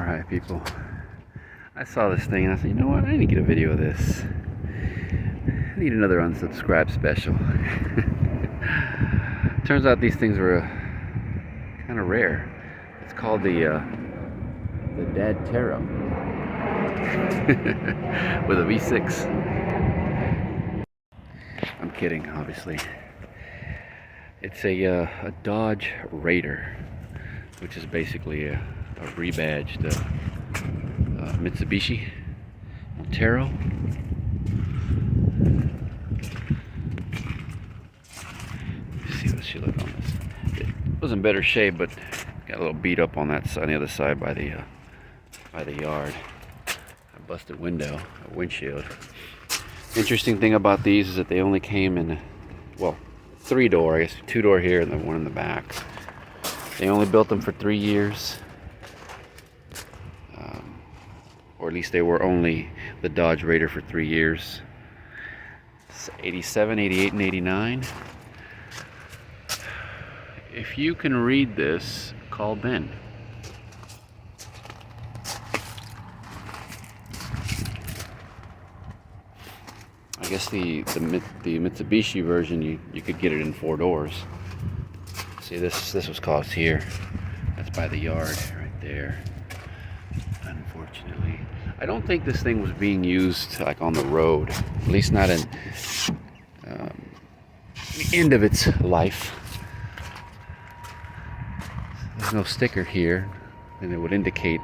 Alright people, I saw this thing and I said, you know what, I need to get a video of this. I need another unsubscribe special. Turns out these things were kind of rare. It's called the Dad Taro with a V6. I'm kidding, obviously. It's a Dodge Raider, which is basically a rebadged Mitsubishi Montero. Let's see what she looked on this. It was in better shape, but got a little beat up on that side, on the other side by the yard. A busted window, a windshield. Interesting thing about these is that they only came in, well, 3-door, I guess, 2-door here and then one in the back. They only built them for 3 years. Or at least they were only the Dodge Raider for 3 years. It's 87, 88, and 89. If you can read this, call Ben. I guess the Mitsubishi version, you could get it in 4 doors. See, this was caused here. That's by the yard right there. Unfortunately, I don't think this thing was being used like on the road. At least not in the end of its life. There's no sticker here, and it would indicate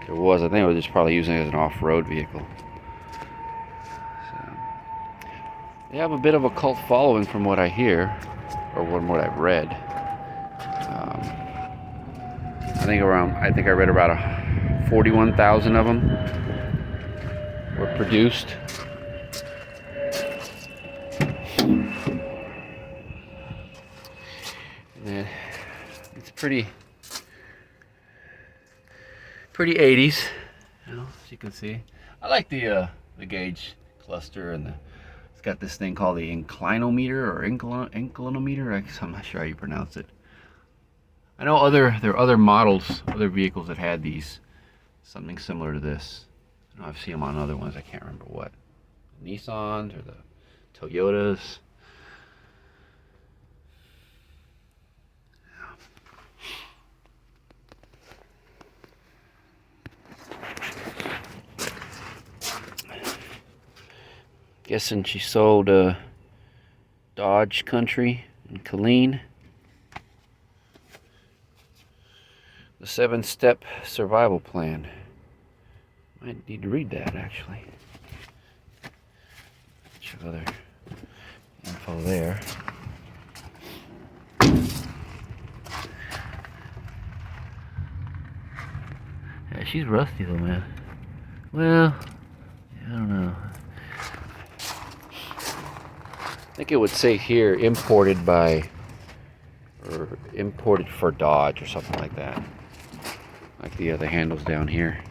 there was. I think it was just probably using it as an off-road vehicle. So, they have a bit of a cult following from what I hear, or from what I've read. I think I read about 41,000 of them were produced. And it's pretty 80s, you know, as you can see. I like the gauge cluster, and it's got this thing called the inclinometer or inclinometer. I'm not sure how you pronounce it. I know there are other models, other vehicles that had these, something similar to this. I know I've seen them on other ones. I can't remember what, the Nissans or the Toyotas. Guessing she sold Dodge Country in Killeen. The 7-step survival plan. Might need to read that actually. Bunch of other info there. Yeah, she's rusty though, man. Well, yeah, I don't know. I think it would say here imported by, or imported for Dodge or something like that. Like the handles down here.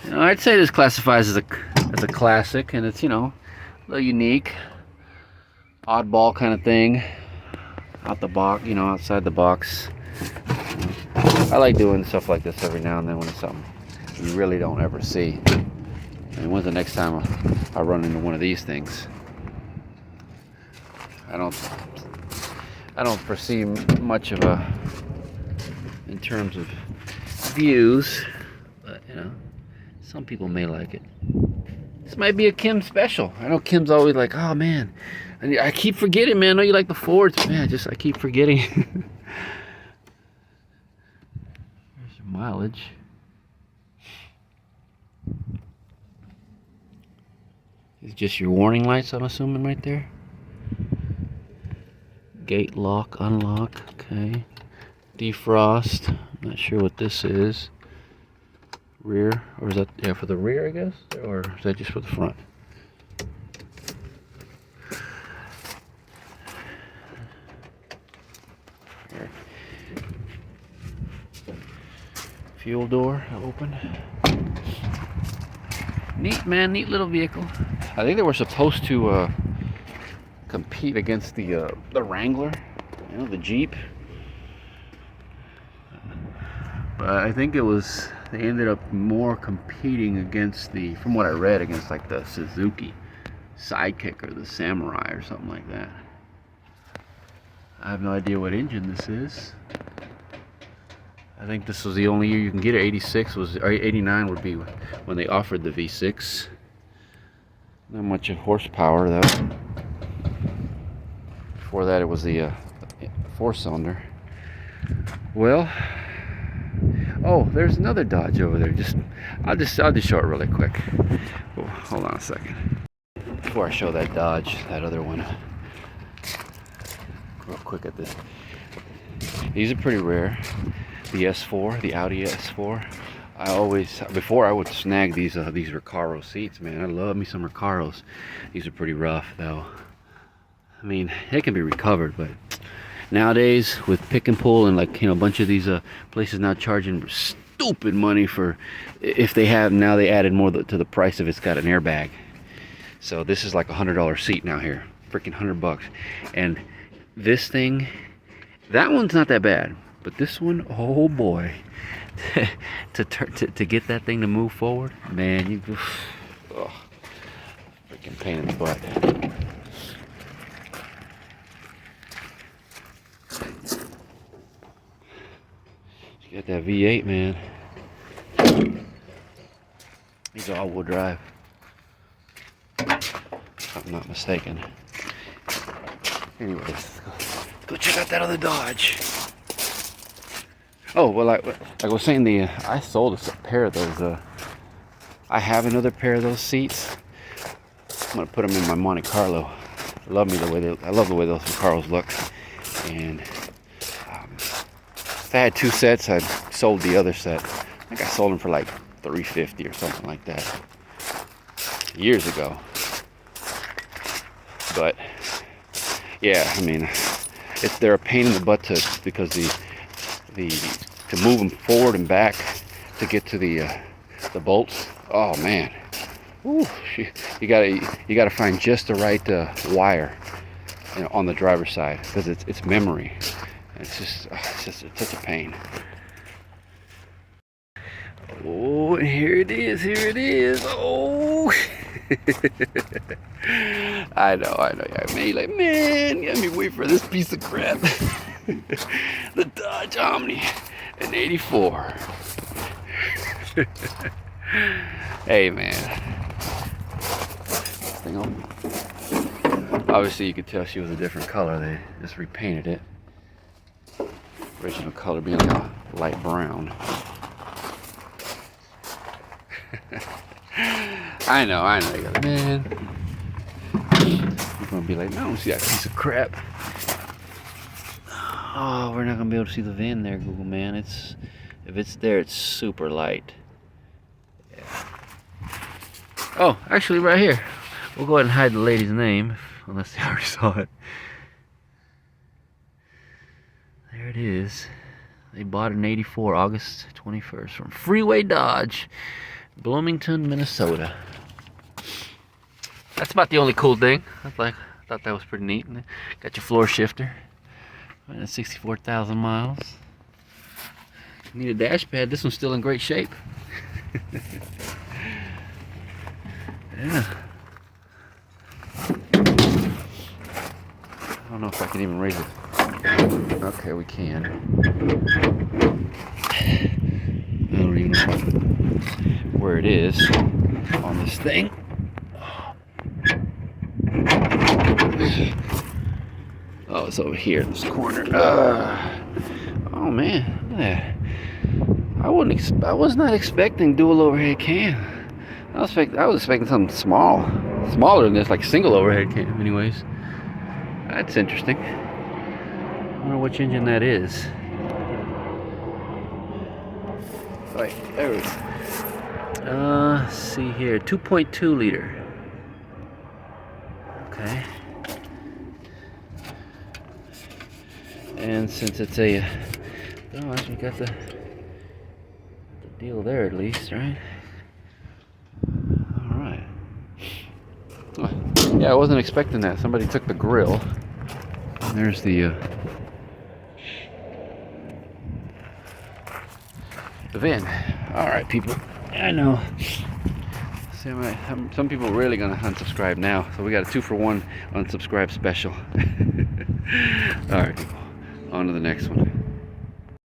You know, I'd say this classifies as a classic, and it's, you know, a little unique, oddball kind of thing. Out the box, you know, outside the box. I like doing stuff like this every now and then when it's something you really don't ever see. I mean, when's the next time I run into one of these things? I don't foresee much of a, in terms of views, but you know, some people may like it. This might be a Kim special. I know Kim's always like, oh man, I keep forgetting, man. I know you like the Fords, man. I keep forgetting. There's your mileage. It's just your warning lights, I'm assuming, right there. Gate lock, unlock, okay. Defrost, not sure what this is. Rear, or is that, yeah, for the rear, I guess? Or is that just for the front? Here. Fuel door open. Neat, man, neat little vehicle. I think they were supposed to compete against the Wrangler, you know, the Jeep. But I think it was, they ended up more competing against the, from what I read, against like the Suzuki Sidekick or the Samurai or something like that. I have no idea what engine this is. I think this was the only year you can get it. 86 was, or 89 would be when they offered the V6. Not much of horsepower though. Before that it was the 4-cylinder. Well, oh, there's another Dodge over there. I'll just show it really quick. Oh, hold on a second. Before I show that Dodge, that other one, real quick at this. These are pretty rare. The S4, the Audi S4. I always, before I would snag these Recaro seats, man. I love me some Recaros. These are pretty rough though. I mean, they can be recovered, but nowadays with pick and pull and like, you know, a bunch of these places now charging stupid money for, if they have, now they added more to the price if it's got an airbag. So this is like $100 seat now here, freaking $100. And this thing, that one's not that bad, but this one, oh boy, to get that thing to move forward, man, you, oh, freaking pain in the butt. You got that V8, man. These are all-wheel drive, if I'm not mistaken. Anyways, let's go check out that other Dodge. Oh, well, like I was saying, I sold a pair of those. I have another pair of those seats. I'm gonna put them in my Monte Carlo. I love the way those Recaros look. And if I had 2 sets, I sold the other set. I think I sold them for like $350 or something like that years ago. But yeah, I mean, they're a pain in the butt because to move them forward and back to get to the bolts. Oh man, ooh, you gotta find just the right wire, you know, on the driver's side, because it's memory. It's just such a pain. Oh, and here it is. Oh. I know. I mean, like, man, let me wait for this piece of crap. The Dodge Omni, an 84. Hey, man. Obviously, you could tell she was a different color. They just repainted it. Original color being like a light brown. I know. You're like, man. You're gonna be like, no, see that piece of crap. Oh, we're not gonna be able to see the VIN there, Google, man. If it's there, it's super light. Yeah. Oh, actually, right here. We'll go ahead and hide the lady's name, unless they already saw it. There it is. They bought an 84, August 21st, from Freeway Dodge, Bloomington, Minnesota. That's about the only cool thing. I thought that was pretty neat. Got your floor shifter. 64,000 miles. Need a dash pad. This one's still in great shape. Yeah. I don't know if I can even raise it. Okay, we can. I don't even know where it is on this thing. Oh, it's over here in this corner. Oh man, look at that. I was not expecting dual overhead cam. I was expecting something smaller than this, like single overhead cam. Anyways, that's interesting. I wonder which engine that is. Right, there we go. Let's see here, 2.2 liter. Okay. And since it's a, oh, we got the deal there at least, right? All right. Yeah, I wasn't expecting that. Somebody took the grill. And there's the the VIN. All right, people. I know. Some people are really gonna unsubscribe now, so we got a 2-for-1 unsubscribe special. All right, people. On to the next one.